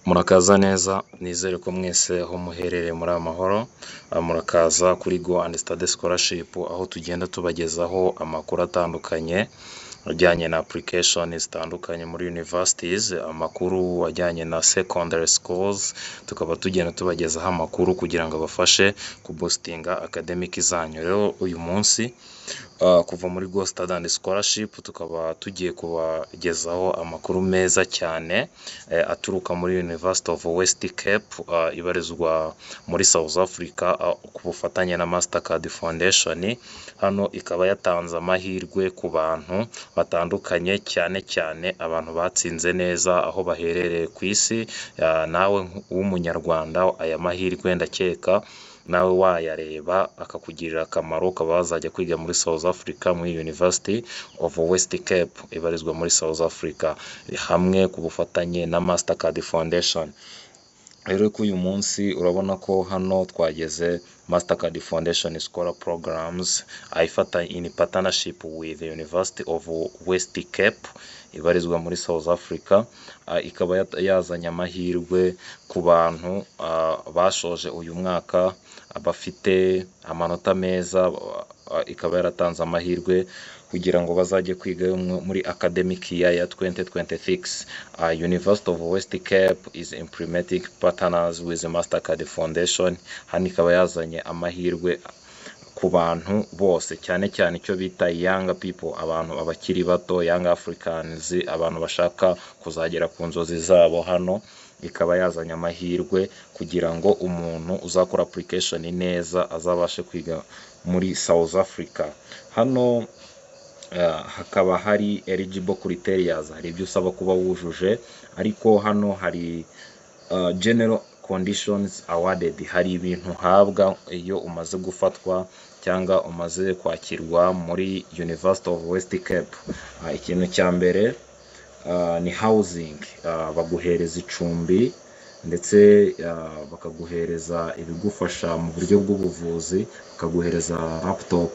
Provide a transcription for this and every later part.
Murakaza neza, nizere ko mwese aho muherereye muri amahoro, murakaza kuri Go and Study Scholarship, aho tugenda tubagezaho amakuru atandukanye ajyanye na application zitandukanye muri universities, amakuru ajyanye na secondary schools, tukaba tugenda tubagezaho amakuru kugira ngo abafashe kubustinga academic zanyu. Rero uyu munsi kuva muri Go Study Scholarship tukaba tugiye kubagezaho amakuru meza cyane aturuka muri University of West Cape ibarizwa muri South Africa ku bufatanye na Mastercard Foundation. Hano ikaba yatanze amahirwe ku bantu batandukanye, cyane cyane abantu batsinze neza aho baherereye ku isi. Nawe w'umunyarwanda aya mahirwe ndakeka nawe wayareba akakugirira akamaro, ukaba wazajya kwiga muri South Africa muri University of West Cape ibarizwa muri South Africa, hamwe ku bufatanye na Mastercard Foundation. Rero ko uyu munsi urabona ko hano twageze Mastercard Foundation Scholar Programs ayifata in partnership with the University of West Cape ibarizwa muri South Africa. Ikaba yazanye amahirwe ku bantu bashoje uyu mwaka bafite amanota meza, ikaba yaratanze amahirwe kugira ngo bazajye kwiga muri academic year ya 2026. University of West Cape is implementing partners with the Mastercard Foundation. Hano ikaba yazanye amahirwe ku bantu bose, cyane cyane icyo bita young people, abantu abakiri bato, young Africans, abantu bashaka kuzagera ku nzozi zabo. Hano ikaba yazanye amahirwe kugira ngo umuntu uzakora application neza azabashe kwiga muri South Africa. Hano hakaba hari eligible criteria, hari ibyo usaba kuba wujuje, ariko hano hari general conditions awarded, hari ibintu uhabwa iyo umaze gufatwa cyangwa umaze kwakirwa muri University of West Cape. Ikintu cya mbere ni housing, baguhereza icumbi ndetse bakaguhereza ibigufasha mu buryo bw'ubuvuzi, bakaguhereza laptop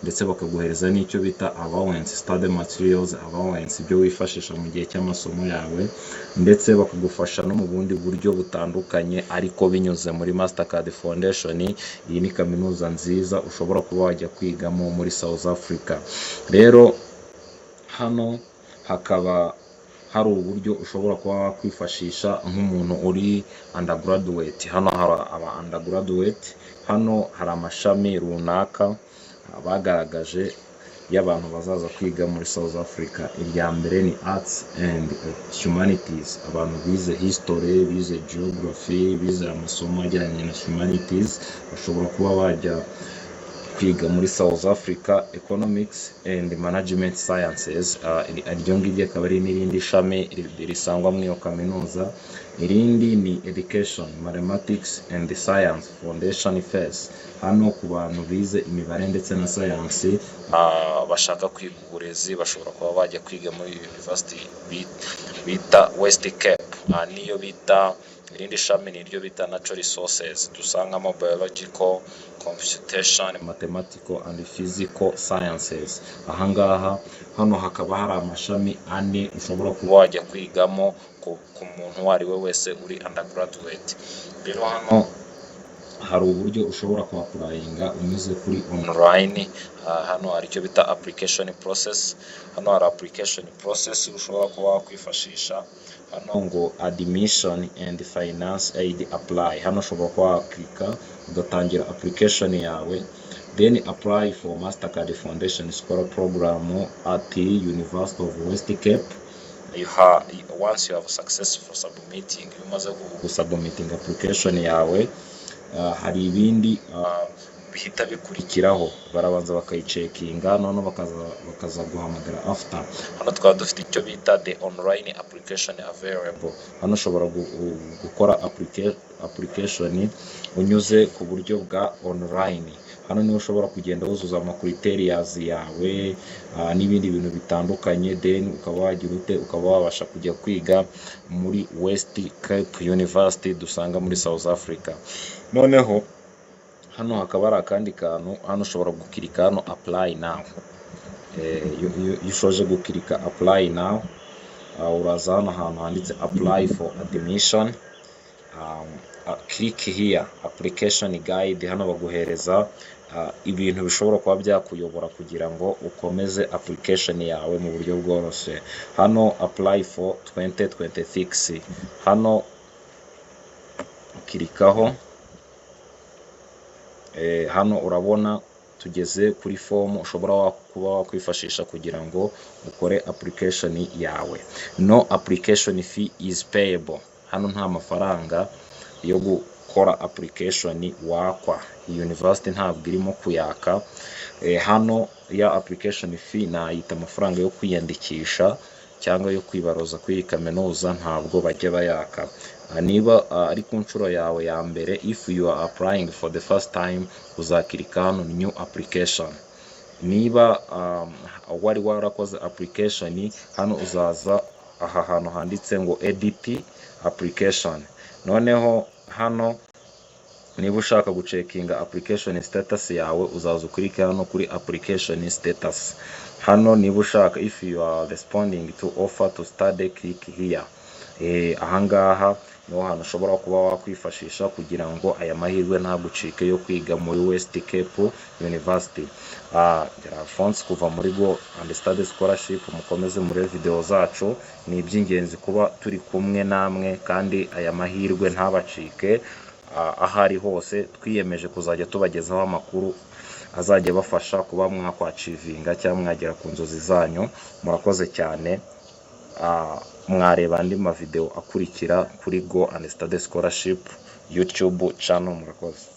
ndetse bakaguhereza n'icyo bita allowance, study materials allowance, ibyo wifashisha mu gihe cy'amasomo yawe, ndetse bakagufasha no mu bundi buryo butandukanye ariko binyuze muri Mastercard Foundation. Iyi ni kaminuza nziza ushobora kuba wajya kwigamo muri South Africa. Rero hano hakaba hari uburyo ushobora kuba wakwifashisha nk'umuntu uri undergraduate. Hano hari aba undergraduate, hano hari amashami runaka bagaragaje y'abantu bazaza kwiga muri South Africa. Irya mbere ni Arts and Humanities, abantu bize history, bize geography, bize amasomo ajyanye na humanities bashobora kuba bajya kwiga muri South Africa. Economics and Management Sciences, iryo ngiryo akaba ari n'irindi shami risangwa muri iyo kaminuza. Irindi ni Education, Mathematics and Science Foundation Phase, hano ku bantu bize imibare ndetse na science bashaka kwiga uburezi bashobora kuba bajya kwiga muri University bita West Cape. Niyo bita irindi shami niryo bita Natural Resources, dusangamo Biological, Computation, Mathematical and Physical Sciences. Ahangaha hano hakaba hari amashami ane ushobora kuba wajya kwigamo ku muntu uwo ari we wese uri undergraduate. Rero hano hari uburyo ushobora kuapplyinga unyuze kuri online. Hano hari icyo bita application process. Hano hari application process ushobora kuba wakwifashisha. Hano ngo admission and finance aid apply, hano ushobora kuba waklika ugatangira application yawe, then apply for Mastercard Foundation Scholar Program at University of West Cape. Once you have successful submitting, you must submitting application yawe, hari ibindi bihita bikurikiraho, barabanza bakayicekinga none bakaza guhamagara after. Hano twaba dufite icyo bita the online application available. Hano ushobora gukora application unyuze ku buryo bwa online. Hano niho ushobora kugenda wuzuza criterias yawe n'ibindi bintu bitandukanye, then ukaba wagira ute, ukaba wabasha kujya kwiga muri West Cape University dusanga muri South Africa. Noneho hano hakaba hari akandi kantu, hano ushobora gukirika hano apply now. Iyo ushoje gukirika apply now, uraza hano ahantu handitse apply for admission. click here application guide. Hano baguhereza ibintu bishobora kuba byakuyobora kugira ngo ukomeze application yawe mu buryo bworoshye. Hano apply for 2026, hano ukirikaho. Hano urabona tugeze kuri form ushobora kuba wakwifashisha kugira ngo ukore application yawe. No application fee is payable. Hano nta mafaranga yo gukora application wakwa, university ntabwo irimo kuyaka. Hano ya application fee nayita amafaranga yo kwiyandikisha cyangwa yo kwibaruza kuri kaminuza, ntabwo bajya bayaka. Niba ari ku nshuro yawe ya mbere, if you are applying for the first time, uzakirika hano new application. Niba wari warakoze application, hano uzaza aha hantu handitse ngo edit application. Noneho hano niba ushaka gucekinga application status yawe, uzaza uklike hano kuri application status. Hano niba ushaka if you are responding to offer to study, click here. Ahangaha niho hantu ushobora kuba wakwifashisha kugira ngo aya mahirwe ntagucike yo kwiga muri West Cape University. Alphonse kuva muri Go and Study Scholarship. Mukomeze muri video zacu, ni iby'ingenzi kuba turi kumwe namwe kandi aya mahirwe ntabacike. Ahari hose twiyemeje kuzajya tubagezaho amakuru azajya bafasha kuba mwakwacivinga cyangwa mwagera ku nzozi zanyu. Murakoze cyane. Mwareba andi ma video akurikira kuri Go and Study Scholarship YouTube channel. Murakoze.